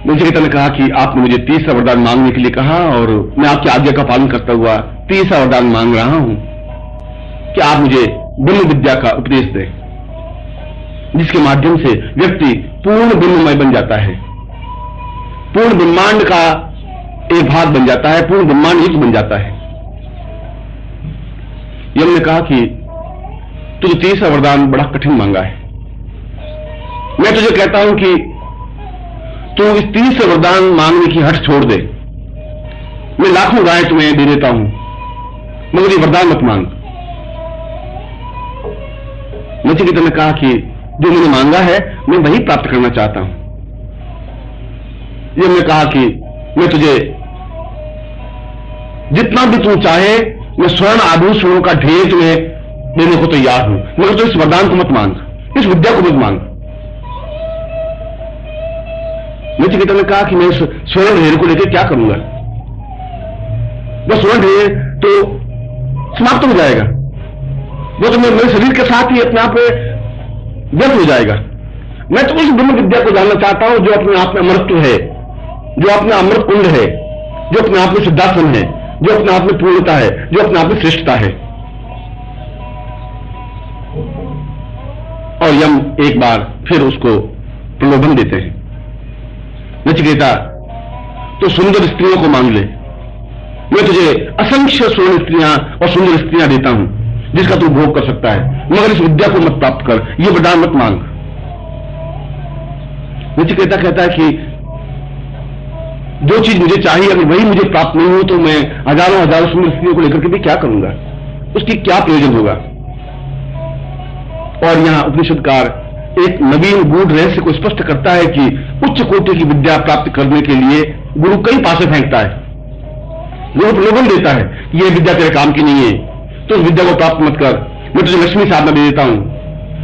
नचिकेता ने कहा कि आपने मुझे तीसरा वरदान मांगने के लिए कहा और मैं आपकी आज्ञा का पालन करता हुआ तीसरा वरदान मांग रहा हूं कि आप मुझे ब्रह्म विद्या का उपदेश दें, जिसके माध्यम से व्यक्ति पूर्ण ब्रह्ममय बन जाता है, पूर्ण ब्रह्मांड का एक भाग बन जाता है, पूर्ण ब्रह्मांड एक बन जाता है। यम ने कहा कि तुझे तीसरा वरदान बड़ा कठिन मांगा है। मैं तुझे कहता हूं कि तू इस तीसरे वरदान मांगने की हट छोड़ दे। मैं लाखों गायें तुम्हें दे देता हूं, मगर ये वरदान मत मांग। नचिकेता ने कहा कि जो मैंने मांगा है मैं वही प्राप्त करना चाहता हूं। ये मैं कहा कि मैं तुझे जितना भी तू चाहे, मैं स्वर्ण आभूषणों का ढेर तुम्हें देने को तैयार हूं, मगर तो इस वरदान को मत मांग, इस विद्या को मत मांग। नचिकेता ने कहा कि मैं इस स्वर्ण ढेर को लेकर क्या करूंगा? वह स्वर्ण ढेर तो समाप्त हो जाएगा, वो तो मेरे शरीर के साथ ही अपने आप व्यर्थ हो जाएगा। मैं तो उस ब्रह्म विद्या को जानना चाहता हूं जो अपने आप में अमृतत्व है, जो अपना अमृत कुंड है, जो अपने आप में सिद्धार्थन है, जो अपने आप में पूर्णता है, जो अपने आप में श्रेष्ठता है। और यम एक बार फिर उसको प्रलोभन देते हैं, नचिकेता तो सुंदर स्त्रियों को मांग ले, मैं तुझे असंख्य स्वर्ण स्त्रियां और सुंदर स्त्रियां देता हूं जिसका तू भोग कर सकता है, मगर इस विद्या को मत प्राप्त कर, यह वरदान मत मांग। नचिकेता कहता है कि जो चीज मुझे चाहिए अगर वही मुझे प्राप्त नहीं हो तो मैं हजारों हजारों सुंदर स्त्रियों को लेकर के भी क्या करूंगा, उसकी क्या प्रयोजन होगा। और यहां उपनिषदकार एक नवीन गूढ़ रहस्य को स्पष्ट करता है कि उच्च कोटि की विद्या प्राप्त करने के लिए गुरु कई पासे फेंकता है। गुरु प्रलोभन देता है कि यह विद्या तेरे काम की नहीं है, तो उस विद्या को प्राप्त मत कर, मैं तुझे लक्ष्मी साधना दे देता हूं,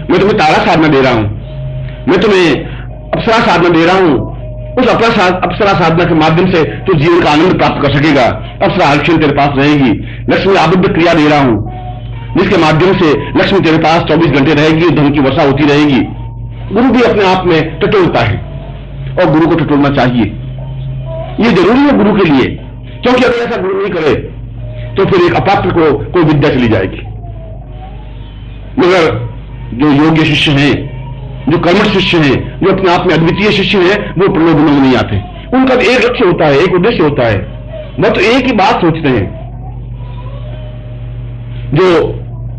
मैं तुम्हें तारा साधना दे रहा हूं, मैं तुम्हें अप्सरा साधना दे रहा हूं। उस अप्सरा साधना के माध्यम से तू जीवन का आनंद प्राप्त कर सकेगा, अप्सरा हर तेरे पास रहेगी। लक्ष्मी आबद्ध क्रिया दे रहा हूं जिसके माध्यम से लक्ष्मी तेरे पास 24 घंटे रहेगी, धन की वर्षा होती रहेगी। गुरु भी अपने आप में टटोलता है और गुरु को टटोलना चाहिए, ये जरूरी है गुरु के लिए, क्योंकि अगर ऐसा गुरु नहीं करे तो फिर एक अपात्र को कोई विद्या चली जाएगी। मगर जो योग्य शिष्य हैं, जो कर्मठ शिष्य हैं, जो अपने आप में अद्वितीय शिष्य हैं, वो प्रलोभनों में नहीं आते। उनका तो एक लक्ष्य होता है, एक उद्देश्य होता है, वह तो एक ही बात सोचते हैं। जो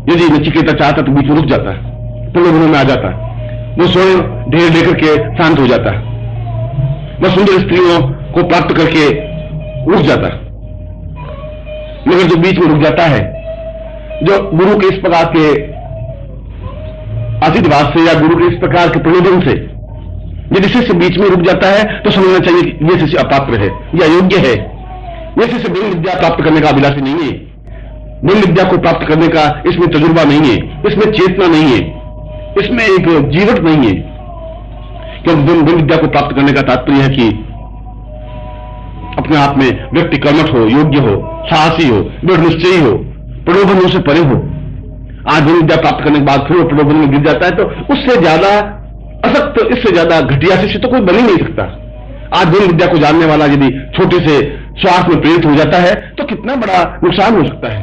यदि नचिकेता चाहता तो बीच में रुक जाता है, प्रलोभनों में आ जाता है, वो स्वयं ढेर लेकर के शांत हो जाता है, वह सुंदर स्त्रियों को प्राप्त करके रुक जाता है। मगर जो बीच में रुक जाता है, जो गुरु के इस प्रकार के आशीर्वाद से या गुरु के इस प्रकार के प्रलोभन से यदि शिष्य बीच में रुक जाता है तो समझना चाहिए कि यह शिष्य अपात्र है या योग्य है। यह शिष्य ब्रह्म विद्या प्राप्त करने का अभिलाषी नहीं है, ब्रह्म विद्या को प्राप्त करने का इसमें तजुर्बा नहीं है, इसमें चेतना नहीं है, इसमें एक जीवट नहीं है। क्योंकि ब्रह्म विद्या को प्राप्त करने का तात्पर्य है कि अपने आप में व्यक्ति कर्मठ हो, योग्य हो, साहसी हो, दृढ़ निश्चयी हो, प्रलोभनों से परे हो। आज ब्रह्म विद्या प्राप्त करने के बाद फिर वो प्रलोभन में गिर जाता है तो उससे ज्यादा असक्त, इससे ज्यादा घटिया शिष्य तो कोई बन ही नहीं सकता। आज ब्रह्म विद्या को जानने वाला यदि छोटे से स्वार्थ में प्रेरित हो जाता है तो कितना बड़ा नुकसान हो सकता है।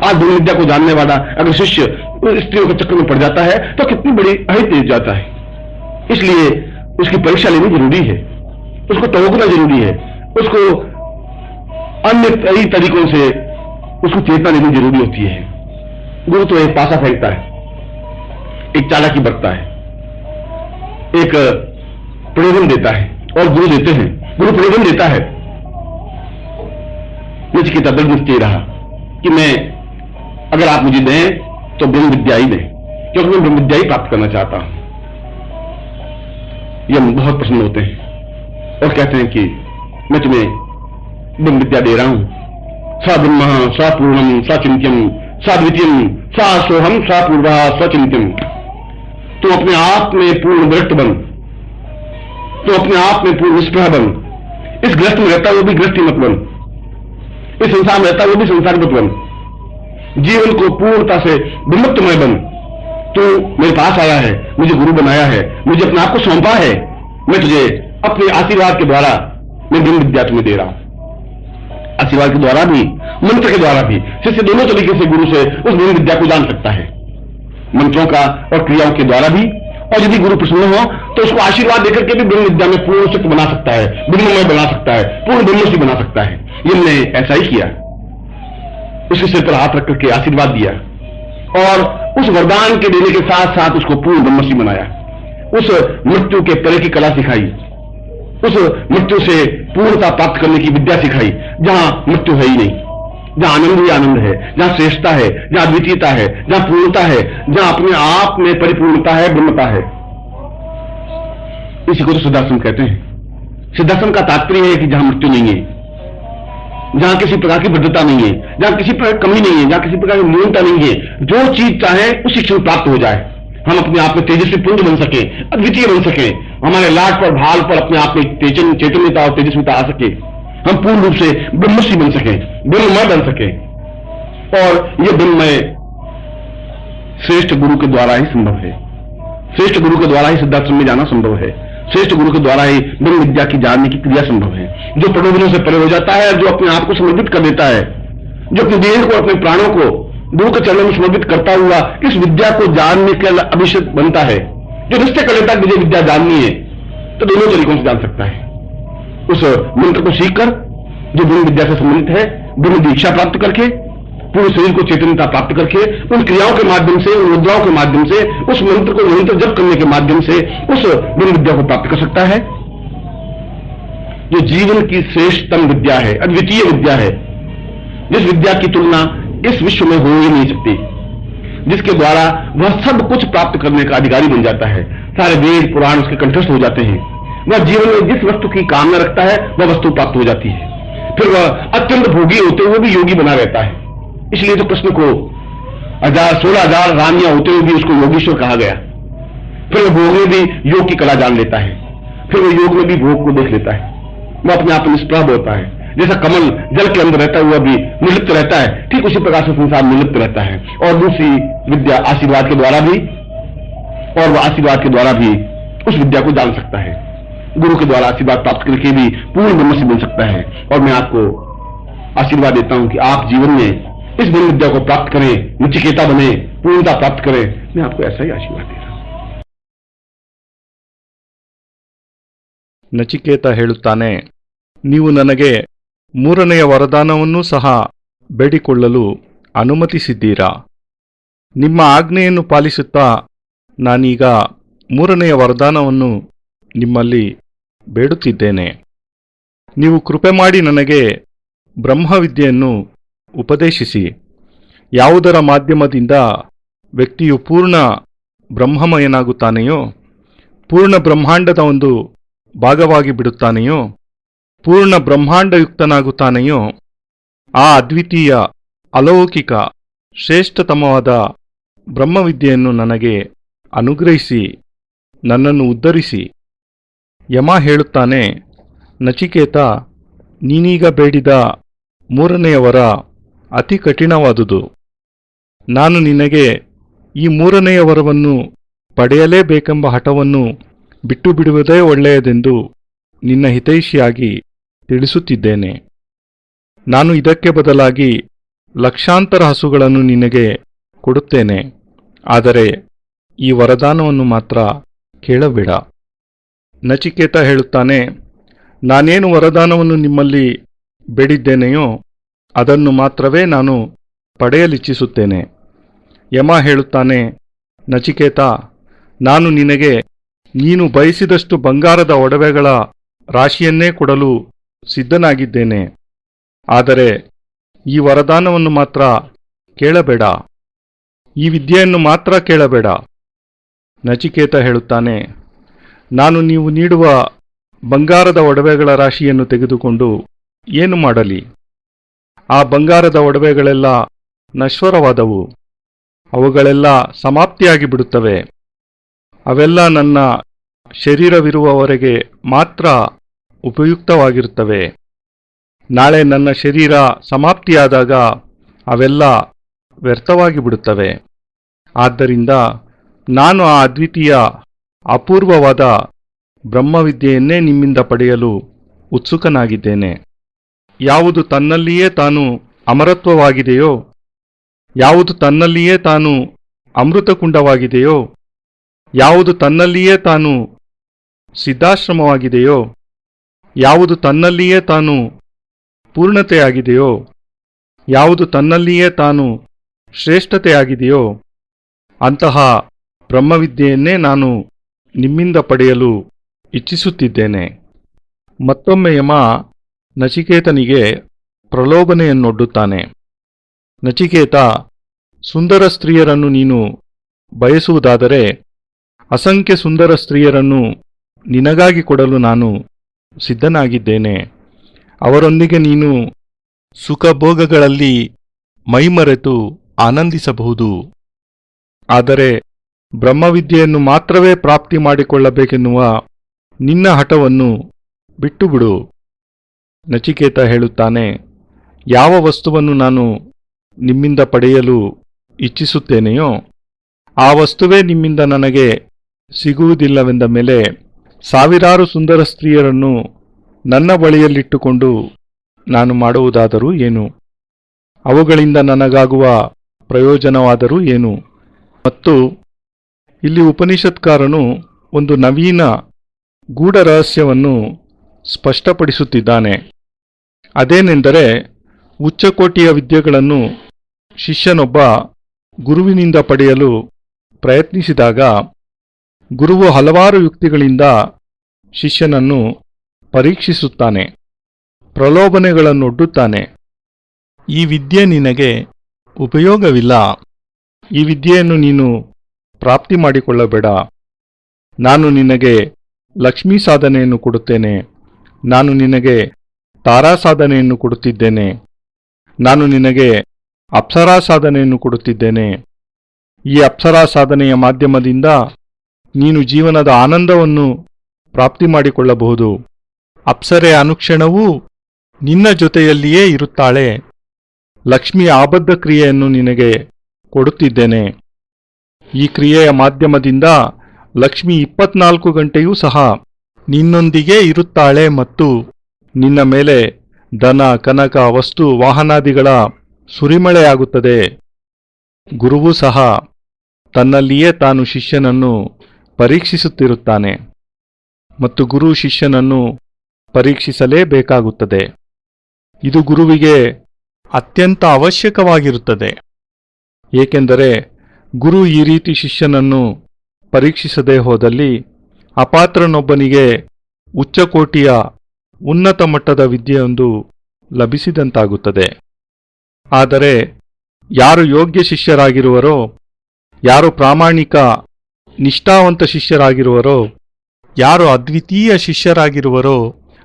आज ब्रह्म विद्या को जानने वाला अगर शिष्य स्त्रियों के चक्कर में पड़ जाता है तो कितनी बड़ी अहित दे जाता है। इसलिए उसकी परीक्षा लेनी जरूरी है, उसको टोकना जरूरी है, उसको अन्य कई तरीकों से उसको चेतना लेनी जरूरी होती है। गुरु तो एक पासा फेंकता है, एक चालाकी बरतता है, एक प्रलोभन देता है और गुरु देते हैं, गुरु प्रलोभन देता है। नचिकेता दृढ़ निश्चय रहा कि मैं अगर आप मुझे दें तो ब्रह्म विद्या ही दें, क्योंकि मैं ब्रह्म विद्या ही प्राप्त करना चाहता हूं। यह बहुत प्रसन्न होते हैं और कहते हैं कि मैं तुम्हें ब्रह्म विद्या दे रहा हूं। सा ब्रह्म सा पूर्णम सा चिंत्यम सा द्वितीयम सा सोहम सा पूर्वा सा चिंत्यम। तुम अपने आप में पूर्ण विरक्त बन, तुम अपने आप में पूर्ण निष्प्रह बन। इस ग्रस्त में रहता वो भी गृहस्थी मत बन, इस संसार में रहता वो भी संसार मत बन। जीवन को पूर्णता से ब्रह्मत्वमय बन। तू मेरे पास आया है, मुझे गुरु बनाया है, मुझे अपने आप को सौंपा है, मैं तुझे अपने आशीर्वाद के द्वारा मैं ब्रह्म विद्या तुम्हें दे रहा हूं। आशीर्वाद के द्वारा भी, मंत्र के द्वारा भी शिष्य दोनों तरीके से गुरु से उस ब्रह्म विद्या को जान सकता है, मंत्रों का और क्रियाओं के द्वारा भी। और यदि गुरु प्रसन्न हो तो उसको आशीर्वाद देकर के भी ब्रह्म विद्या में पूर्ण सिद्ध बना सकता है, ब्रह्ममय बना सकता है, पूर्ण ब्रह्मसी बना सकता है। इनने ऐसा ही किया, उसके सिर पर हाथ रख करके आशीर्वाद दिया और उस वरदान के देने के साथ साथ उसको पूर्ण ब्रह्मसी बनाया, उस मृत्यु के परे की कला सिखाई, उस मृत्यु से पूर्णता प्राप्त करने की विद्या सिखाई, जहां मृत्यु है ही नहीं, जहां आनंद ही आनंद है, जहां श्रेष्ठता है, जहां द्वितीयता है, जहां पूर्णता है, जहां अपने आप में परिपूर्णता है, ब्रह्मता है। इसी को तो सिद्धाश्रम कहते हैं। सिद्धाश्रम का तात्पर्य है कि जहां मृत्यु नहीं है, जहां किसी प्रकार की वृद्धता नहीं है, जहां किसी प्रकार की कमी नहीं है, जहां किसी प्रकार की न्यूनता नहीं है, जो चीज चाहे उसी क्षण प्राप्त हो जाए। हम अपने आप में तेजस्वी पुंज बन सके, अद्वितीय बन सके, हमारे लाट पर भाल पर अपने आप में चैतन्यता और तेजस्विता आ सके, हम पूर्ण रूप से ब्रह्मसी बन सके, ब्रह्ममय बन सके। और यह ब्रह्ममय श्रेष्ठ गुरु के द्वारा ही संभव है। श्रेष्ठ गुरु के द्वारा ही सिद्धाश्रम में जाना संभव है। श्रेष्ठ गुरु के द्वारा ही ब्रह्म विद्या की जानने की क्रिया संभव है। जो प्रलोभनों से परे हो जाता है, जो अपने आप को समर्पित कर देता है, जो अपने देह को, अपने प्राणों को गुरु के चरणों में समर्पित करता हुआ इस विद्या को जानने के लिए अभिषेक बनता है, जो निश्चय कर लेता है मुझे विद्या जाननी है, तो दोनों तरीकों से जान सकता है। उस मंत्र को सीखकर, जो ब्रह्म विद्या से संबंधित है, ब्रह्म दीक्षा प्राप्त करके, पूरे शरीर को चैतन्यता प्राप्त करके, उन क्रियाओं के माध्यम से, उन मुद्राओं के माध्यम से, उस मंत्र को निरंतर जप करने के माध्यम से उस ब्रह्म विद्या को प्राप्त कर सकता है, जो जीवन की श्रेष्ठतम विद्या है, अद्वितीय विद्या है, जिस विद्या की तुलना इस विश्व में हो ही नहीं सकती, जिसके द्वारा वह सब कुछ प्राप्त करने का अधिकारी बन जाता है। सारे वेद पुराण उसके कंठस्थ हो जाते हैं। वह जीवन में जिस वस्तु की कामना रखता है वह वस्तु प्राप्त हो जाती है। फिर वह अत्यंत भोगी होते हुए भी योगी बना रहता है। इसलिए तो कृष्ण को 16,000 रानियां होते हुए भी उसको योगीश्वर कहा गया। फिर वह भोग में भी योग की कला जान लेता है, फिर वह योग में भी भोग को देख लेता है, वह अपने आप में निष्प्रभ होता है। जैसा कमल जल के अंदर रहता हुआ भी निर्लिप्त रहता है, ठीक उसी प्रकार से संसार निर्लिप्त रहता है। और दूसरी विद्या आशीर्वाद के द्वारा भी, और वह आशीर्वाद के द्वारा भी उस विद्या को जान सकता है। गुरु के द्वारा आशीर्वाद प्राप्त करके भी पूर्ण ब्रह्मसी बन सकता है। और मैं आपको आशीर्वाद देता हूं कि आप जीवन में इस ब्रह्म विद्या को प्राप्त करें, नचिकेता बने, पूर्णता प्राप्त करें। मैं आपको ऐसा ही आशीर्वाद दे रहा हूं। ನಚಿಕೇತ ಹೇಳುತ್ತಾನೆ, ನೀವು ನನಗೆ ಮೂರನೆಯ ವರದಾನವನ್ನೂ ಸಹ ಬೇಡಿಕೊಳ್ಳಲು ಅನುಮತಿಸಿದ್ದೀರಾ. ನಿಮ್ಮ ಆಜ್ಞೆಯನ್ನು ಪಾಲಿಸುತ್ತಾ ನಾನೀಗ ಮೂರನೆಯ ವರದಾನವನ್ನು ನಿಮ್ಮಲ್ಲಿ ಬೇಡುತ್ತಿದ್ದೇನೆ. ನೀವು ಕೃಪೆ ಮಾಡಿ ನನಗೆ ಬ್ರಹ್ಮವಿದ್ಯೆಯನ್ನು ಉಪದೇಶಿಸಿ. ಯಾವುದರ ಮಾಧ್ಯಮದಿಂದ ವ್ಯಕ್ತಿಯು ಪೂರ್ಣ ಬ್ರಹ್ಮಮಯನಾಗುತ್ತಾನೆಯೋ, ಪೂರ್ಣ ಬ್ರಹ್ಮಾಂಡದ ಒಂದು ಭಾಗವಾಗಿ ಬಿಡುತ್ತಾನೆಯೋ, ಪೂರ್ಣ ಬ್ರಹ್ಮಾಂಡಯುಕ್ತನಾಗುತ್ತಾನೆಯೋ, ಆ ಅದ್ವಿತೀಯ ಅಲೌಕಿಕ ಶ್ರೇಷ್ಠತಮವಾದ ಬ್ರಹ್ಮವಿದ್ಯೆಯನ್ನು ನನಗೆ ಅನುಗ್ರಹಿಸಿ ನನ್ನನ್ನು ಉದ್ಧರಿಸಿ. ಯಮ ಹೇಳುತ್ತಾನೆ, ನಚಿಕೇತ, ನೀನೀಗ ಬೇಡಿದ ಮೂರನೆಯ ವರ ಅತಿ ಕಠಿಣವಾದುದು. ನಾನು ನಿನಗೆ ಈ ಮೂರನೆಯ ವರವನ್ನು ಪಡೆಯಲೇಬೇಕೆಂಬ ಹಠವನ್ನು ಬಿಟ್ಟು ಬಿಡುವುದೇ ಒಳ್ಳೆಯದೆಂದು ನಿನ್ನ ಹಿತೈಷಿಯಾಗಿ ತಿಳಿಸುತ್ತಿದ್ದೇನೆ. ನಾನು ಇದಕ್ಕೆ ಬದಲಾಗಿ ಲಕ್ಷಾಂತರ ಹಸುಗಳನ್ನು ನಿನಗೆ ಕೊಡುತ್ತೇನೆ. ಆದರೆ ಈ ವರದಾನವನ್ನು ಮಾತ್ರ ಕೇಳಬೇಡ. ನಚಿಕೇತ ಹೇಳುತ್ತಾನೆ, ನಾನೇನು ವರದಾನವನ್ನು ನಿಮ್ಮಲ್ಲಿ ಬೇಡಿದ್ದೇನೆಯೋ ಅದನ್ನು ಮಾತ್ರವೇ ನಾನು ಪಡೆಯಲಿಚ್ಛಿಸುತ್ತೇನೆ. ಯಮ ಹೇಳುತ್ತಾನೆ, ನಚಿಕೇತ, ನಾನು ನಿನಗೆ ನೀನು ಬಯಸಿದಷ್ಟು ಬಂಗಾರದ ಒಡವೆಗಳ ರಾಶಿಯನ್ನೇ ಕೊಡಲು ಸಿದ್ಧನಾಗಿದ್ದೇನೆ. ಆದರೆ ಈ ವರದಾನವನ್ನು ಮಾತ್ರ ಕೇಳಬೇಡ, ಈ ವಿದ್ಯೆಯನ್ನು ಮಾತ್ರ ಕೇಳಬೇಡ. ನಚಿಕೇತ ಹೇಳುತ್ತಾನೆ, ನಾನು ನೀವು ನೀಡುವ ಬಂಗಾರದ ಒಡವೆಗಳ ರಾಶಿಯನ್ನು ತೆಗೆದುಕೊಂಡು ಏನು ಮಾಡಲಿ? ಆ ಬಂಗಾರದ ಒಡವೆಗಳೆಲ್ಲ ನಶ್ವರವಾದವು, ಅವುಗಳೆಲ್ಲ ಸಮಾಪ್ತಿಯಾಗಿ ಬಿಡುತ್ತವೆ. ಅವೆಲ್ಲ ನನ್ನ ಶರೀರವಿರುವವರೆಗೆ ಮಾತ್ರ ಉಪಯುಕ್ತವಾಗಿರುತ್ತವೆ. ನಾಳೆ ನನ್ನ ಶರೀರ ಸಮಾಪ್ತಿಯಾದಾಗ ಅವೆಲ್ಲ ವ್ಯರ್ಥವಾಗಿ ಬಿಡುತ್ತವೆ. ಆದ್ದರಿಂದ ನಾನು ಆ ಅದ್ವಿತೀಯ ಅಪೂರ್ವವಾದ ಬ್ರಹ್ಮವಿದ್ಯೆಯನ್ನೇ ನಿಮ್ಮಿಂದ ಪಡೆಯಲು ಉತ್ಸುಕನಾಗಿದ್ದೇನೆ. ಯಾವುದು ತನ್ನಲ್ಲಿಯೇ ತಾನು ಅಮರತ್ವವಾಗಿದೆಯೋ, ಯಾವುದು ತನ್ನಲ್ಲಿಯೇ ತಾನು ಅಮೃತಕುಂಡವಾಗಿದೆಯೋ, ಯಾವುದು ತನ್ನಲ್ಲಿಯೇ ತಾನು ಸಿದ್ಧಾಶ್ರಮವಾಗಿದೆಯೋ, ಯಾವುದು ತನ್ನಲ್ಲಿಯೇ ತಾನು ಪೂರ್ಣತೆಯಾಗಿದೆಯೋ, ಯಾವುದು ತನ್ನಲ್ಲಿಯೇ ತಾನು ಶ್ರೇಷ್ಠತೆಯಾಗಿದೆಯೋ, ಅಂತಹ ಬ್ರಹ್ಮವಿದ್ಯೆಯನ್ನೇ ನಾನು ನಿಮ್ಮಿಂದ ಪಡೆಯಲು ಇಚ್ಛಿಸುತ್ತಿದ್ದೇನೆ. ಮತ್ತೊಮ್ಮೆ ಯಮ ನಚಿಕೇತನಿಗೆ ಪ್ರಲೋಭನೆಯನ್ನೊಡ್ಡುತ್ತಾನೆ. ನಚಿಕೇತ, ಸುಂದರ ಸ್ತ್ರೀಯರನ್ನು ನೀನು ಬಯಸುವುದಾದರೆ ಅಸಂಖ್ಯ ಸುಂದರ ಸ್ತ್ರೀಯರನ್ನು ನಿನಗಾಗಿ ಕೊಡಲು ನಾನು ಸಿದ್ಧನಾಗಿದ್ದೇನೆ. ಅವರೊಂದಿಗೆ ನೀನು ಸುಖಭೋಗಗಳಲ್ಲಿ ಮೈಮರೆತು ಆನಂದಿಸಬಹುದು. ಆದರೆ ಬ್ರಹ್ಮವಿದ್ಯೆಯನ್ನು ಮಾತ್ರವೇ ಪ್ರಾಪ್ತಿ ಮಾಡಿಕೊಳ್ಳಬೇಕೆನ್ನುವ ನಿನ್ನ ಹಠವನ್ನು ಬಿಟ್ಟುಬಿಡು. ನಚಿಕೇತ ಹೇಳುತ್ತಾನೆ, ಯಾವ ವಸ್ತುವನ್ನು ನಾನು ನಿಮ್ಮಿಂದ ಪಡೆಯಲು ಇಚ್ಛಿಸುತ್ತೇನೆಯೋ ಆ ವಸ್ತುವೇ ನಿಮ್ಮಿಂದ ನನಗೆ ಸಿಗುವುದಿಲ್ಲವೆಂದ ಮೇಲೆ ಸಾವಿರಾರು ಸುಂದರ ಸ್ತ್ರೀಯರನ್ನು ನನ್ನ ಬಳಿಯಲ್ಲಿಟ್ಟುಕೊಂಡು ನಾನು ಮಾಡುವುದಾದರೂ ಏನು? ಅವುಗಳಿಂದ ನನಗಾಗುವ ಪ್ರಯೋಜನವಾದರೂ ಏನು? ಮತ್ತು ಇಲ್ಲಿ ಉಪನಿಷತ್ಕಾರನು ಒಂದು ನವೀನ ಗೂಢ ರಹಸ್ಯವನ್ನು ಸ್ಪಷ್ಟಪಡಿಸುತ್ತಿದ್ದಾನೆ. ಅದೇನೆಂದರೆ, ಉಚ್ಚಕೋಟಿಯ ವಿದ್ಯೆಗಳನ್ನು ಶಿಷ್ಯನೊಬ್ಬ ಗುರುವಿನಿಂದ ಪಡೆಯಲು ಪ್ರಯತ್ನಿಸಿದಾಗ ಗುರುವು ಹಲವಾರು ಯುಕ್ತಿಗಳಿಂದ ಶಿಷ್ಯನನ್ನು ಪರೀಕ್ಷಿಸುತ್ತಾನೆ, ಪ್ರಲೋಭನೆಗಳನ್ನೊಡ್ಡುತ್ತಾನೆ. ಈ ವಿದ್ಯೆ ನಿನಗೆ ಉಪಯೋಗವಿಲ್ಲ, ಈ ವಿದ್ಯೆಯನ್ನು ನೀನು ಪ್ರಾಪ್ತಿ ಮಾಡಿಕೊಳ್ಳಬೇಡ, ನಾನು ನಿನಗೆ ಲಕ್ಷ್ಮೀ ಸಾಧನೆಯನ್ನು ಕೊಡುತ್ತೇನೆ, ನಾನು ನಿನಗೆ ತಾರಾ ಸಾಧನೆಯನ್ನು ಕೊಡುತ್ತಿದ್ದೇನೆ, ನಾನು ನಿನಗೆ ಅಪ್ಸರಾ ಸಾಧನೆಯನ್ನು ಕೊಡುತ್ತಿದ್ದೇನೆ. ಈ ಅಪ್ಸರಾ ಸಾಧನೆಯ ಮಾಧ್ಯಮದಿಂದ ನೀನು ಜೀವನದ ಆನಂದವನ್ನು ಪ್ರಾಪ್ತಿ ಮಾಡಿಕೊಳ್ಳಬಹುದು. ಅಪ್ಸರೆ ಅನುಕ್ಷಣವೂ ನಿನ್ನ ಜೊತೆಯಲ್ಲಿಯೇ ಇರುತ್ತಾಳೆ. ಲಕ್ಷ್ಮಿಯ ಆಬದ್ಧ ಕ್ರಿಯೆಯನ್ನು ನಿನಗೆ ಕೊಡುತ್ತಿದ್ದೇನೆ. ಈ ಕ್ರಿಯೆಯ ಮಾಧ್ಯಮದಿಂದ ಲಕ್ಷ್ಮಿ 24 ಗಂಟೆಯೂ ಸಹ ನಿನ್ನೊಂದಿಗೇ ಇರುತ್ತಾಳೆ ಮತ್ತು ನಿನ್ನ ಮೇಲೆ ಧನ, ಕನಕ, ವಸ್ತು, ವಾಹನಾದಿಗಳ ಸುರಿಮಳೆಯಾಗುತ್ತದೆ. ಗುರುವೂ ಸಹ ತನ್ನಲ್ಲಿಯೇ ತಾನು ಶಿಷ್ಯನನ್ನು ಪರೀಕ್ಷಿಸುತ್ತಿರುತ್ತಾನೆ ಮತ್ತು ಗುರು ಶಿಷ್ಯನನ್ನು ಪರೀಕ್ಷಿಸಲೇಬೇಕಾಗುತ್ತದೆ. ಇದು ಗುರುವಿಗೆ ಅತ್ಯಂತ ಅವಶ್ಯಕವಾಗಿರುತ್ತದೆ. ಏಕೆಂದರೆ ಗುರು ಈ ರೀತಿ ಶಿಷ್ಯನನ್ನು ಪರೀಕ್ಷಿಸದೇ ಹೋದಲ್ಲಿ ಅಪಾತ್ರನೊಬ್ಬನಿಗೆ ಉಚ್ಚಕೋಟಿಯ ಉನ್ನತ ಮಟ್ಟದ ವಿದ್ಯೆಯೊಂದು ಲಭಿಸಿದಂತಾಗುತ್ತದೆ. ಆದರೆ ಯಾರು ಯೋಗ್ಯ ಶಿಷ್ಯರಾಗಿರುವರೋ, ಯಾರು ಪ್ರಾಮಾಣಿಕ ನಿಷ್ಠಾವಂತ ಶಿಷ್ಯರಾಗಿರುವರೋ, ಯಾರು ಅದ್ವಿತೀಯ ಶಿಷ್ಯರಾಗಿರುವರೋ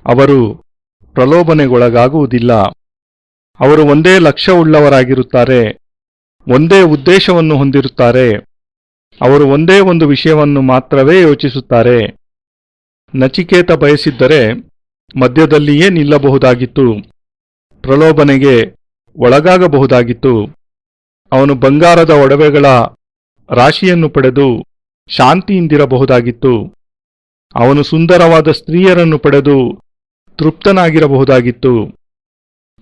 ಅವರು ಪ್ರಲೋಭನೆಗೊಳಗಾಗುವುದಿಲ್ಲ. ಅವರು ಒಂದೇ ಲಕ್ಷ್ಯವುಳ್ಳವರಾಗಿರುತ್ತಾರೆ, ಒಂದೇ ಉದ್ದೇಶವನ್ನು ಹೊಂದಿರುತ್ತಾರೆ. ಅವರು ಒಂದೇ ಒಂದು ವಿಷಯವನ್ನು ಮಾತ್ರವೇ ಯೋಚಿಸುತ್ತಾರೆ. ನಚಿಕೇತ ಬಯಸಿದ್ದರೆ ಮಧ್ಯದಲ್ಲಿಯೇ ನಿಲ್ಲಬಹುದಾಗಿತ್ತು, ಪ್ರಲೋಭನೆಗೆ ಒಳಗಾಗಬಹುದಾಗಿತ್ತು. ಅವನು ಬಂಗಾರದ ಒಡವೆಗಳ ರಾಶಿಯನ್ನು ಪಡೆದು ಶಾಂತಿಯಿಂದಿರಬಹುದಾಗಿತ್ತು. ಅವನು ಸುಂದರವಾದ ಸ್ತ್ರೀಯರನ್ನು ಪಡೆದು ತೃಪ್ತನಾಗಿರಬಹುದಾಗಿತ್ತು.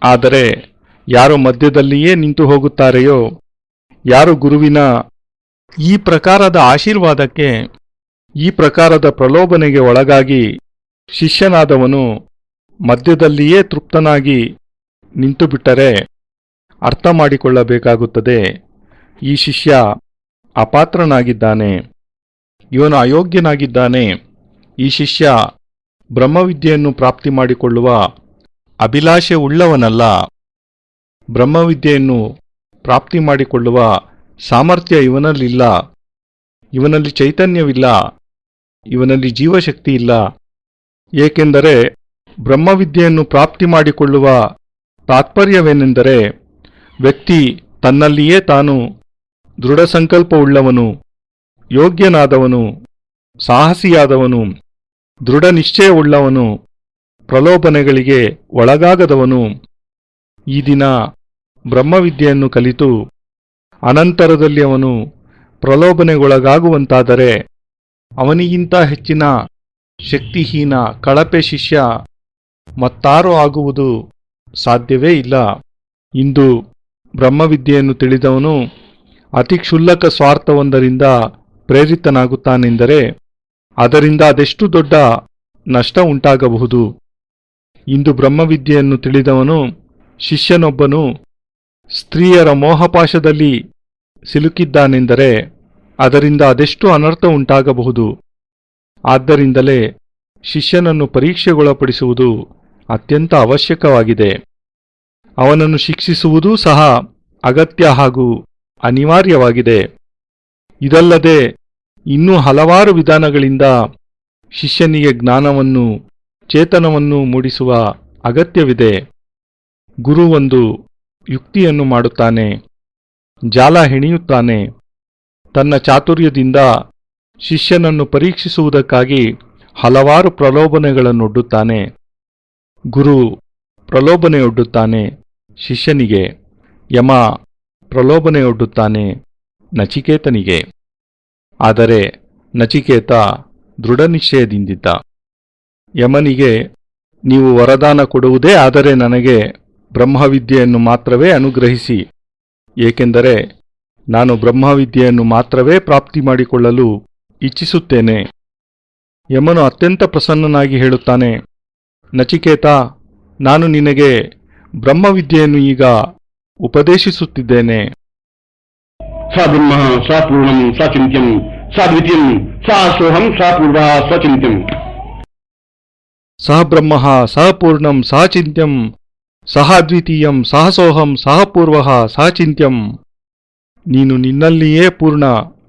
ಆದರೆ ಯಾರು ಮಧ್ಯದಲ್ಲಿಯೇ ನಿಂತು ಹೋಗುತ್ತಾರೆಯೋ, ಯಾರು ಗುರುವಿನ ಈ ಪ್ರಕಾರದ ಆಶೀರ್ವಾದಕ್ಕೆ, ಈ ಪ್ರಕಾರದ ಪ್ರಲೋಭನೆಗೆ ಒಳಗಾಗಿ ಶಿಷ್ಯನಾದವನು ಮಧ್ಯದಲ್ಲಿಯೇ ತೃಪ್ತನಾಗಿ ನಿಂತುಬಿಟ್ಟರೆ ಅರ್ಥ ಮಾಡಿಕೊಳ್ಳಬೇಕಾಗುತ್ತದೆ, ಈ ಶಿಷ್ಯ ಅಪಾತ್ರನಾಗಿದ್ದಾನೆ, ಇವನು ಅಯೋಗ್ಯನಾಗಿದ್ದಾನೆ. ಈ ಶಿಷ್ಯ ಬ್ರಹ್ಮವಿದ್ಯೆಯನ್ನು ಪ್ರಾಪ್ತಿ ಮಾಡಿಕೊಳ್ಳುವ ಅಭಿಲಾಷೆ ಉಳ್ಳವನಲ್ಲ. ಬ್ರಹ್ಮವಿದ್ಯೆಯನ್ನು ಪ್ರಾಪ್ತಿ ಮಾಡಿಕೊಳ್ಳುವ ಸಾಮರ್ಥ್ಯ ಇವನಲ್ಲಿಲ್ಲ, ಇವನಲ್ಲಿ ಚೈತನ್ಯವಿಲ್ಲ, ಇವನಲ್ಲಿ ಜೀವಶಕ್ತಿ ಇಲ್ಲ. ಏಕೆಂದರೆ ಬ್ರಹ್ಮವಿದ್ಯೆಯನ್ನು ಪ್ರಾಪ್ತಿ ಮಾಡಿಕೊಳ್ಳುವ ತಾತ್ಪರ್ಯವೇನೆಂದರೆ, ವ್ಯಕ್ತಿ ತನ್ನಲ್ಲಿಯೇ ತಾನು ದೃಢ ಸಂಕಲ್ಪವುಳ್ಳವನು, ಯೋಗ್ಯನಾದವನು, ಸಾಹಸಿಯಾದವನು, ದೃಢ ನಿಶ್ಚಯವುಳ್ಳವನು, ಪ್ರಲೋಭನೆಗಳಿಗೆ ಒಳಗಾಗದವನು. ಈ ದಿನ ಬ್ರಹ್ಮವಿದ್ಯೆಯನ್ನು ಕಲಿತು ಅನಂತರದಲ್ಲಿ ಅವನು ಪ್ರಲೋಭನೆಗೊಳಗಾಗುವಂತಾದರೆ ಅವನಿಗಿಂತ ಹೆಚ್ಚಿನ ಶಕ್ತಿಹೀನ ಕಳಪೆ ಶಿಷ್ಯ ಮತ್ತಾರು ಆಗುವುದು ಸಾಧ್ಯವೇ ಇಲ್ಲ. ಇಂದು ಬ್ರಹ್ಮವಿದ್ಯೆಯನ್ನು ತಿಳಿದವನು ಅತಿ ಕ್ಷುಲ್ಲಕ ಸ್ವಾರ್ಥವೊಂದರಿಂದ ಪ್ರೇರಿತನಾಗುತ್ತಾನೆಂದರೆ ಅದರಿಂದ ಅದೆಷ್ಟು ದೊಡ್ಡ ನಷ್ಟ ಉಂಟಾಗಬಹುದು. ಇಂದು ಬ್ರಹ್ಮವಿದ್ಯೆಯನ್ನು ತಿಳಿದವನು ಶಿಷ್ಯನೊಬ್ಬನು ಸ್ತ್ರೀಯರ ಮೋಹಪಾಶದಲ್ಲಿ ಸಿಲುಕಿದ್ದಾನೆಂದರೆ ಅದರಿಂದ ಅದೆಷ್ಟು ಅನರ್ಥ ಉಂಟಾಗಬಹುದು. ಆದ್ದರಿಂದಲೇ ಶಿಷ್ಯನನ್ನು ಪರೀಕ್ಷೆಗೊಳಪಡಿಸುವುದು ಅತ್ಯಂತ ಅವಶ್ಯಕವಾಗಿದೆ. ಅವನನ್ನು ಶಿಕ್ಷಿಸುವುದೂ ಸಹ ಅಗತ್ಯ ಹಾಗೂ ಅನಿವಾರ್ಯವಾಗಿದೆ. ಇದಲ್ಲದೆ ಇನ್ನೂ ಹಲವಾರು ವಿಧಾನಗಳಿಂದ ಶಿಷ್ಯನಿಗೆ ಜ್ಞಾನವನ್ನು ಚೇತನವನ್ನು ಮೂಡಿಸುವ ಅಗತ್ಯವಿದೆ. ಗುರು ಒಂದು ಯುಕ್ತಿಯನ್ನು ಮಾಡುತ್ತಾನೆ, ಜಾಲ ಹೆಣೆಯುತ್ತಾನೆ. ತನ್ನ ಚಾತುರ್ಯದಿಂದ ಶಿಷ್ಯನನ್ನು ಪರೀಕ್ಷಿಸುವುದಕ್ಕಾಗಿ ಹಲವಾರು ಪ್ರಲೋಭನೆಗಳನ್ನೊಡ್ಡುತ್ತಾನೆ. ಗುರು ಪ್ರಲೋಭನೆಯೊಡ್ಡುತ್ತಾನೆ ಶಿಷ್ಯನಿಗೆ, ಯಮ ಪ್ರಲೋಭನೆಯೊಡ್ಡುತ್ತಾನೆ ನಚಿಕೇತನಿಗೆ. ಆದರೆ ನಚಿಕೇತ ದೃಢನಿಶ್ಚಯದಿಂದಿದ್ದ. ಯಮನಿಗೆ, ನೀವು ವರದಾನ ಕೊಡುವುದೇ ಆದರೆ ನನಗೆ ಬ್ರಹ್ಮವಿದ್ಯೆಯನ್ನು ಮಾತ್ರವೇ ಅನುಗ್ರಹಿಸಿ, ಏಕೆಂದರೆ ನಾನು ಬ್ರಹ್ಮವಿದ್ಯೆಯನ್ನು ಮಾತ್ರವೇ ಪ್ರಾಪ್ತಿ ಮಾಡಿಕೊಳ್ಳಲು ಇಚ್ಛಿಸುತ್ತೇನೆ. ಯಮನು ಅತ್ಯಂತ ಪ್ರಸನ್ನನಾಗಿ ಹೇಳುತ್ತಾನೆ, ನಚಿಕೇತ, ನಾನು ನಿನಗೆ ಬ್ರಹ್ಮವಿದ್ಯೆಯನ್ನು ಈಗ ಉಪದೇಶಿಸುತ್ತಿದ್ದೇನೆ. ಸ ಬ್ರಹ್ಮ ಸ ಪೂರ್ಣಂ ಸ ಚಿಂತ್ಯಂ ಸ ದ್ವಿತೀಯಂ ಸ ಸೋಹಂ ಸ ಪೂರ್ವ ಸ ಚಿಂತ್ಯಂ. ಸಹ ಬ್ರಹ್ಮ ಸಹ ಪೂರ್ಣಂ ಸಹ ಚಿಂತ್ಯಂ ಸಹ ದ್ವಿತೀಯಂ ಸಹ ಸೋಹಂ ಸಹ ಪೂರ್ವ ಸಹ ಚಿಂತ್ಯಂ. ನೀನು ನಿನ್ನಲ್ಲಿಯೇ ಪೂರ್ಣ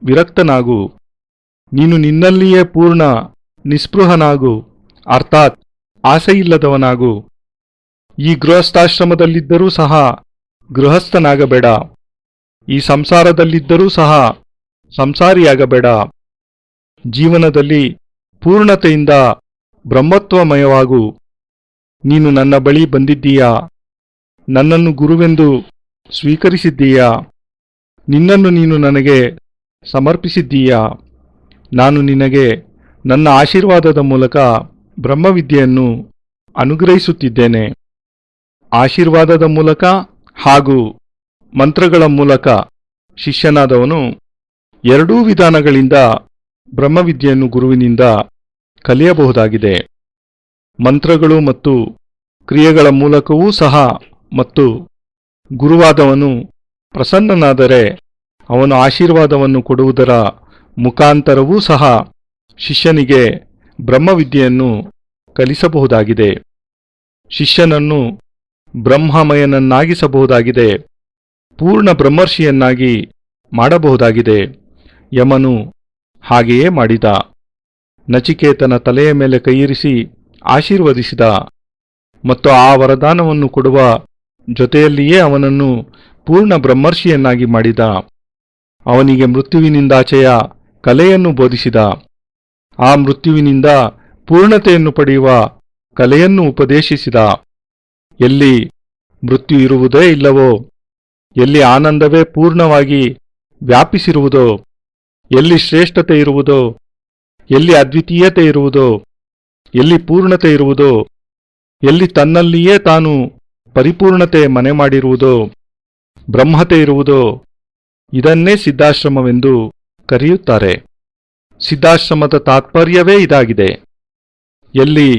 ವಿರಕ್ತನಾಗು, ನೀನು ನಿನ್ನಲ್ಲಿಯೇ ಪೂರ್ಣ ನಿಸ್ಪೃಹನಾಗು, ಅರ್ಥಾತ್ ಆಸೆಯಿಲ್ಲದವನಾಗು. ಈ ಗೃಹಸ್ಥಾಶ್ರಮದಲ್ಲಿದ್ದರೂ ಸಹ ಗೃಹಸ್ಥನಾಗಬೇಡ, ಈ ಸಂಸಾರದಲ್ಲಿದ್ದರೂ ಸಹ ಸಂಸಾರಿಯಾಗಬೇಡ. ಜೀವನದಲ್ಲಿ ಪೂರ್ಣತೆಯಿಂದ ಬ್ರಹ್ಮತ್ವಮಯವಾಗು. ನೀನು ನನ್ನ ಬಳಿ ಬಂದಿದ್ದೀಯಾ, ನನ್ನನ್ನು ಗುರುವೆಂದು ಸ್ವೀಕರಿಸಿದ್ದೀಯಾ, ನಿನ್ನನ್ನು ನೀನು ನನಗೆ ಸಮರ್ಪಿಸಿದ್ದೀಯಾ. ನಾನು ನಿನಗೆ ನನ್ನ ಆಶೀರ್ವಾದದ ಮೂಲಕ ಬ್ರಹ್ಮವಿದ್ಯೆಯನ್ನು ಅನುಗ್ರಹಿಸುತ್ತಿದ್ದೇನೆ. ಆಶೀರ್ವಾದದ ಮೂಲಕ ಹಾಗೂ ಮಂತ್ರಗಳ ಮೂಲಕ ಶಿಷ್ಯನಾದವನು ಎರಡೂ ವಿಧಾನಗಳಿಂದ ಬ್ರಹ್ಮವಿದ್ಯೆಯನ್ನು ಗುರುವಿನಿಂದ ಕಲಿಯಬಹುದಾಗಿದೆ. ಮಂತ್ರಗಳು ಮತ್ತು ಕ್ರಿಯೆಗಳ ಮೂಲಕವೂ ಸಹ ಮತ್ತು ಗುರುವಾದವನು ಪ್ರಸನ್ನನಾದರೆ ಅವನು ಆಶೀರ್ವಾದವನ್ನು ಕೊಡುವುದರ ಮುಖಾಂತರವೂ ಸಹ ಶಿಷ್ಯನಿಗೆ ಬ್ರಹ್ಮವಿದ್ಯೆಯನ್ನು ಕಲಿಸಬಹುದಾಗಿದೆ. ಶಿಷ್ಯನನ್ನು ಬ್ರಹ್ಮಮಯನನ್ನಾಗಿಸಬಹುದಾಗಿದೆ, ಪೂರ್ಣ ಬ್ರಹ್ಮರ್ಷಿಯನ್ನಾಗಿ ಮಾಡಬಹುದಾಗಿದೆ. ಯಮನು ಹಾಗೆಯೇ ಮಾಡಿದ. ನಚಿಕೇತನ ತಲೆಯ ಮೇಲೆ ಕೈಯಿರಿಸಿ ಆಶೀರ್ವದಿಸಿದ ಮತ್ತು ಆ ವರದಾನವನ್ನು ಕೊಡುವ ಜೊತೆಯಲ್ಲಿಯೇ ಅವನನ್ನು ಪೂರ್ಣ ಬ್ರಹ್ಮರ್ಷಿಯನ್ನಾಗಿ ಮಾಡಿದ. ಅವನಿಗೆ ಮೃತ್ಯುವಿನಿಂದಾಚೆಯ ಕಲೆಯನ್ನು ಬೋಧಿಸಿದ. ಆ ಮೃತ್ಯುವಿನಿಂದ ಪೂರ್ಣತೆಯನ್ನು ಪಡೆಯುವ ಕಲೆಯನ್ನು ಉಪದೇಶಿಸಿದ. ಎಲ್ಲಿ ಮೃತ್ಯು ಇರುವುದೇ ಇಲ್ಲವೋ, ಎಲ್ಲಿ ಆನಂದವೇ ಪೂರ್ಣವಾಗಿ ವ್ಯಾಪಿಸಿರುವುದೋ, ಎಲ್ಲಿ ಶ್ರೇಷ್ಠತೆ ಇರುವುದೋ, ಎಲ್ಲಿ ಅದ್ವಿತೀಯತೆ ಇರುವುದೋ, ಎಲ್ಲಿ ಪೂರ್ಣತೆ ಇರುವುದೋ, ಎಲ್ಲಿ ತನ್ನಲ್ಲಿಯೇ ತಾನು ಪರಿಪೂರ್ಣತೆ ಮನೆ ಮಾಡಿರುವುದೋ, ಬ್ರಹ್ಮತೆ ಇರುವುದೋ, ಇದನ್ನೇ ಸಿದ್ಧಾಶ್ರಮವೆಂದು ಕರೆಯುತ್ತಾರೆ. ಸಿದ್ಧಾಶ್ರಮದ ತಾತ್ಪರ್ಯವೇ ಇದಾಗಿದೆ. ಎಲ್ಲಿ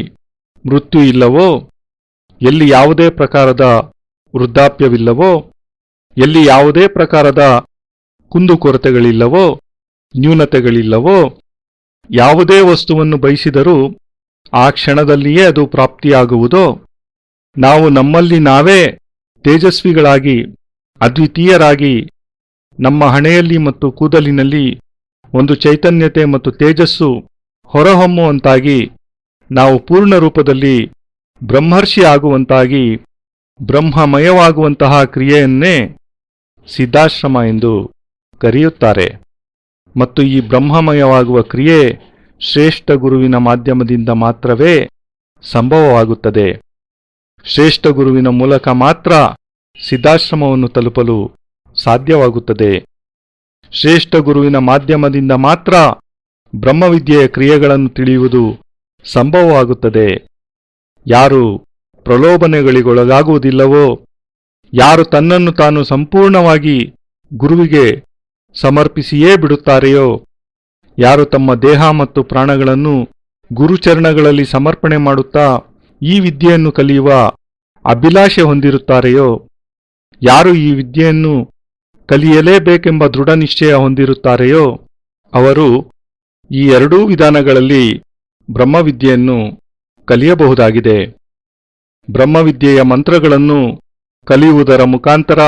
ಮೃತ್ಯು ಇಲ್ಲವೋ, ಎಲ್ಲಿ ಯಾವುದೇ ಪ್ರಕಾರದ ವೃದ್ಧಾಪ್ಯವಿಲ್ಲವೋ, ಎಲ್ಲಿ ಯಾವುದೇ ಪ್ರಕಾರದ ಕುಂದುಕೊರತೆಗಳಿಲ್ಲವೋ, ನ್ಯೂನತೆಗಳಿಲ್ಲವೋ, ಯಾವುದೇ ವಸ್ತುವನ್ನು ಬಯಸಿದರೂ ಆ ಕ್ಷಣದಲ್ಲಿಯೇ ಅದು ಪ್ರಾಪ್ತಿಯಾಗುವುದೋ, ನಾವು ನಮ್ಮಲ್ಲಿ ನಾವೇ ತೇಜಸ್ವಿಗಳಾಗಿ ಅದ್ವಿತೀಯರಾಗಿ ನಮ್ಮ ಹಣೆಯಲ್ಲಿ ಮತ್ತು ಕೂದಲಿನಲ್ಲಿ ಒಂದು ಚೈತನ್ಯತೆ ಮತ್ತು ತೇಜಸ್ಸು ಹೊರಹೊಮ್ಮುವಂತಾಗಿ ನಾವು ಪೂರ್ಣ ರೂಪದಲ್ಲಿ ಬ್ರಹ್ಮರ್ಷಿ ಆಗುವಂತಾಗಿ ಬ್ರಹ್ಮಮಯವಾಗುವಂತಹ ಕ್ರಿಯೆಯನ್ನೇ ಸಿದ್ಧಾಶ್ರಮ ಎಂದು ಕರೆಯುತ್ತಾರೆ. ಮತ್ತು ಈ ಬ್ರಹ್ಮಮಯವಾಗುವ ಕ್ರಿಯೆ ಶ್ರೇಷ್ಠ ಗುರುವಿನ ಮಾಧ್ಯಮದಿಂದ ಮಾತ್ರವೇ ಸಂಭವವಾಗುತ್ತದೆ. ಶ್ರೇಷ್ಠ ಗುರುವಿನ ಮೂಲಕ ಮಾತ್ರ ಸಿದ್ಧಾಶ್ರಮವನ್ನು ತಲುಪಲು ಸಾಧ್ಯವಾಗುತ್ತದೆ. ಶ್ರೇಷ್ಠ ಗುರುವಿನ ಮಾಧ್ಯಮದಿಂದ ಮಾತ್ರ ಬ್ರಹ್ಮವಿದ್ಯೆಯ ಕ್ರಿಯೆಗಳನ್ನು ತಿಳಿಯುವುದು ಸಂಭವವಾಗುತ್ತದೆ. ಯಾರು ಪ್ರಲೋಭನೆಗಳಿಗೊಳಗಾಗುವುದಿಲ್ಲವೋ, ಯಾರು ತನ್ನನ್ನು ತಾನು ಸಂಪೂರ್ಣವಾಗಿ ಗುರುವಿಗೆ ಸಮರ್ಪಿಸಿಯೇ ಬಿಡುತ್ತಾರೆಯೋ, ಯಾರು ತಮ್ಮ ದೇಹ ಮತ್ತು ಪ್ರಾಣಗಳನ್ನು ಗುರುಚರಣಗಳಲ್ಲಿ ಸಮರ್ಪಣೆ ಮಾಡುತ್ತಾ ಈ ವಿದ್ಯೆಯನ್ನು ಕಲಿಯುವ ಅಭಿಲಾಷೆ ಹೊಂದಿರುತ್ತಾರೆಯೋ, ಯಾರು ಈ ವಿದ್ಯೆಯನ್ನು ಕಲಿಯಲೇಬೇಕೆಂಬ ದೃಢ ನಿಶ್ಚಯ ಹೊಂದಿರುತ್ತಾರೆಯೋ, ಅವರು ಈ ಎರಡೂ ವಿಧಾನಗಳಲ್ಲಿ ಬ್ರಹ್ಮವಿದ್ಯೆಯನ್ನು ಕಲಿಯಬಹುದಾಗಿದೆ. ಬ್ರಹ್ಮವಿದ್ಯೆಯ ಮಂತ್ರಗಳನ್ನು ಕಲಿಯುವುದರ ಮುಖಾಂತರ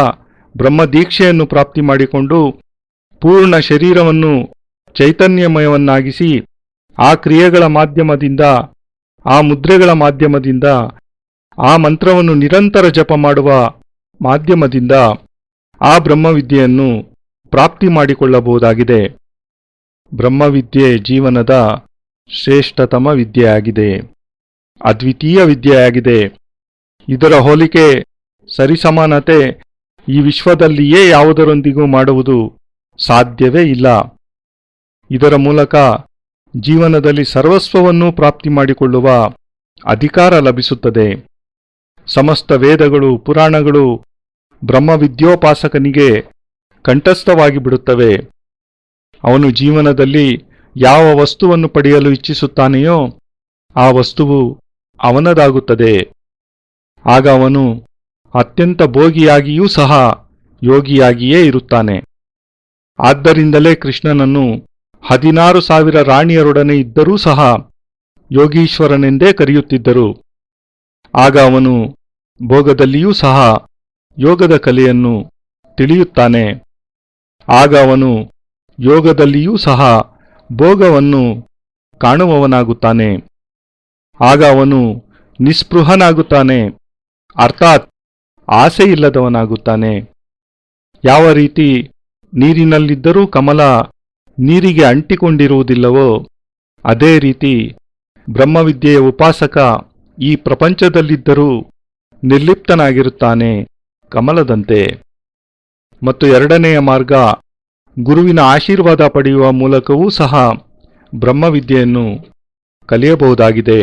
ಬ್ರಹ್ಮದೀಕ್ಷೆಯನ್ನು ಪ್ರಾಪ್ತಿ ಮಾಡಿಕೊಂಡು ಪೂರ್ಣ ಶರೀರವನ್ನು ಚೈತನ್ಯಮಯವನ್ನಾಗಿಸಿ ಆ ಕ್ರಿಯೆಗಳ ಮಾಧ್ಯಮದಿಂದ, ಆ ಮುದ್ರೆಗಳ ಮಾಧ್ಯಮದಿಂದ, ಆ ಮಂತ್ರವನ್ನು ನಿರಂತರ ಜಪ ಮಾಡುವ ಮಾಧ್ಯಮದಿಂದ ಆ ಬ್ರಹ್ಮವಿದ್ಯೆಯನ್ನು ಪ್ರಾಪ್ತಿ ಮಾಡಿಕೊಳ್ಳಬಹುದಾಗಿದೆ. ಬ್ರಹ್ಮವಿದ್ಯೆ ಜೀವನದ ಶ್ರೇಷ್ಠತಮ ವಿದ್ಯೆಯಾಗಿದೆ, ಅದ್ವಿತೀಯ ವಿದ್ಯೆಯಾಗಿದೆ. ಇದರ ಹೋಲಿಕೆ, ಸರಿಸಮಾನತೆ ಈ ವಿಶ್ವದಲ್ಲಿಯೇ ಯಾವುದರೊಂದಿಗೂ ಮಾಡುವುದು ಸಾಧ್ಯವೇ ಇಲ್ಲ. ಇದರ ಮೂಲಕ ಜೀವನದಲ್ಲಿ ಸರ್ವಸ್ವವನ್ನೂ ಪ್ರಾಪ್ತಿ ಮಾಡಿಕೊಳ್ಳುವ ಅಧಿಕಾರ ಲಭಿಸುತ್ತದೆ. ಸಮಸ್ತ ವೇದಗಳು, ಪುರಾಣಗಳು ಬ್ರಹ್ಮವಿದ್ಯೋಪಾಸಕನಿಗೆ ಕಂಠಸ್ಥವಾಗಿ ಬಿಡುತ್ತವೆ. ಅವನು ಜೀವನದಲ್ಲಿ ಯಾವ ವಸ್ತುವನ್ನು ಪಡೆಯಲು ಇಚ್ಛಿಸುತ್ತಾನೆಯೋ ಆ ವಸ್ತುವು ಅವನದಾಗುತ್ತದೆ. ಆಗ ಅವನು ಅತ್ಯಂತ ಭೋಗಿಯಾಗಿಯೂ ಸಹ ಯೋಗಿಯಾಗಿಯೇ ಇರುತ್ತಾನೆ. ಆದ್ದರಿಂದಲೇ ಕೃಷ್ಣನನ್ನು 16,000 ರಾಣಿಯರೊಡನೆ ಇದ್ದರೂ ಸಹ ಯೋಗೀಶ್ವರನೆಂದೇ ಕರೆಯುತ್ತಿದ್ದರು. ಆಗ ಅವನು ಭೋಗದಲ್ಲಿಯೂ ಸಹ ಯೋಗದ ಕಲೆಯನ್ನು ತಿಳಿಯುತ್ತಾನೆ. ಆಗ ಅವನು ಯೋಗದಲ್ಲಿಯೂ ಸಹ ಭೋಗವನ್ನು ಕಾಣುವವನಾಗುತ್ತಾನೆ. ಆಗ ಅವನು ನಿಸ್ಪೃಹನಾಗುತ್ತಾನೆ, ಅರ್ಥಾತ್ ಆಸೆಯಿಲ್ಲದವನಾಗುತ್ತಾನೆ. ಯಾವ ರೀತಿ ನೀರಿನಲ್ಲಿದ್ದರೂ ಕಮಲ ನೀರಿಗೆ ಅಂಟಿಕೊಂಡಿರುವುದಿಲ್ಲವೋ, ಅದೇ ರೀತಿ ಬ್ರಹ್ಮವಿದ್ಯೆಯ ಉಪಾಸಕ ಈ ಪ್ರಪಂಚದಲ್ಲಿದ್ದರೂ ನಿರ್ಲಿಪ್ತನಾಗಿರುತ್ತಾನೆ, ಕಮಲದಂತೆ. ಮತ್ತು ಎರಡನೆಯ ಮಾರ್ಗ, ಗುರುವಿನ ಆಶೀರ್ವಾದ ಪಡೆಯುವ ಮೂಲಕವೂ ಸಹ ಬ್ರಹ್ಮವಿದ್ಯೆಯನ್ನು ಕಲಿಯಬಹುದಾಗಿದೆ.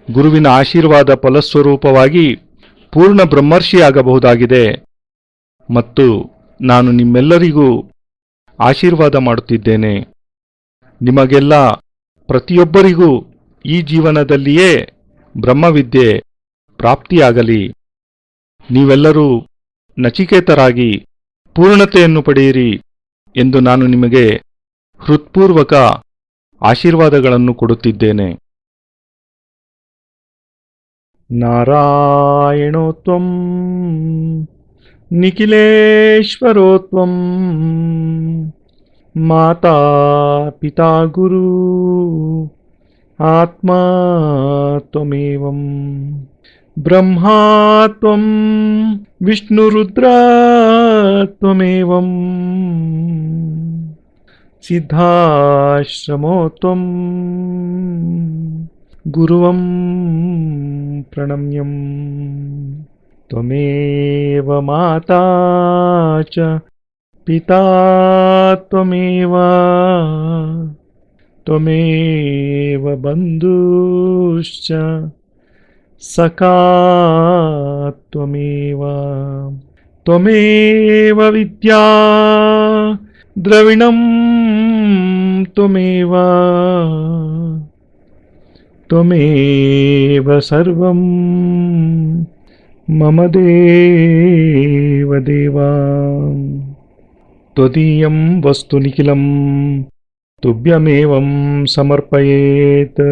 ಗುರುವಿನ ಆಶೀರ್ವಾದ ಫಲಸ್ವರೂಪವಾಗಿ ಪೂರ್ಣ ಬ್ರಹ್ಮರ್ಷಿಯಾಗಬಹುದಾಗಿದೆ. ಮತ್ತು ನಾನು ನಿಮ್ಮೆಲ್ಲರಿಗೂ ಆಶೀರ್ವಾದ ಮಾಡುತ್ತಿದ್ದೇನೆ. ನಿಮಗೆಲ್ಲ ಪ್ರತಿಯೊಬ್ಬರಿಗೂ ಈ ಜೀವನದಲ್ಲಿಯೇ ಬ್ರಹ್ಮವಿದ್ಯೆ ಪ್ರಾಪ್ತಿಯಾಗಲಿ. ನೀವೆಲ್ಲರೂ ನಚಿಕೇತರಾಗಿ ಪೂರ್ಣತೆಯನ್ನು ಪಡೆಯಿರಿ ಎಂದು ನಾನು ನಿಮಗೆ ಹೃತ್ಪೂರ್ವಕ ಆಶೀರ್ವಾದಗಳನ್ನು ಕೊಡುತ್ತಿದ್ದೇನೆ. ನಾರಾಯಣೋ ತ್ವಂ ನಿಖಿಲೇಶ್ವರೋ ತ್ವಂ ಮಾತಾ ಪಿತಾ ಗುರು ಆತ್ಮ ತ್ವಮೇವಂ ಬ್ರಹ್ಮಾ ತ್ವಂ ವಿಷ್ಣುರುದ್ರ ತ್ವಮೇವಂ ಸಿದ್ಧಾಶ್ರಮೋ ತ್ವಂ ಗುರುವಂ ಪ್ರಣಮ್ಯಂ ತ್ವಮೇವ ಮಾತಾ ಚ ಪಿತಾ ತ್ವಮೇವ ತ್ವಮೇವ ಬಂಧುಶ್ಚ ಸಖಾ ತ್ವಮೇವ ತ್ವಮೇವ ವಿದ್ಯಾ ದ್ರವಿಣಂ ತ್ವಮೇವ ತ್ವಮೇವ ಸರ್ವಂ ಮಮ ದೇವ ದೇವ ತ್ವದೀಯಂ ವಸ್ತು ನಿಖಿಲಂ ತುಭ್ಯಮೇವಂ ಸಮರ್ಪಯೇತ್.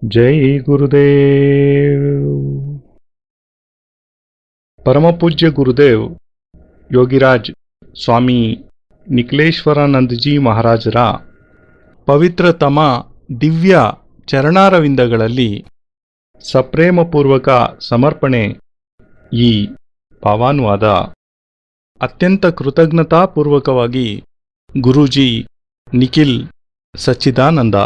ಜೈ ಗುರುದೇವ್. ಪರಮಪೂಜ್ಯ ಗುರುದೇವ್ ಯೋಗಿರಾಜ್ ಸ್ವಾಮಿ ನಿಖಿಲೇಶ್ವರಾನಂದಜಿ ಮಹಾರಾಜರ ಪವಿತ್ರತಮ ದಿವ್ಯ ಚರಣಾರವಿಂದಗಳಲ್ಲಿ ಸಪ್ರೇಮಪೂರ್ವಕ ಸಮರ್ಪಣೆ ಈ ಭಾವಾನುವಾದ. ಅತ್ಯಂತ ಕೃತಜ್ಞತಾಪೂರ್ವಕವಾಗಿ ಗುರೂಜಿ ನಿಖಿಲ್ ಸಚ್ಚಿದಾನಂದ.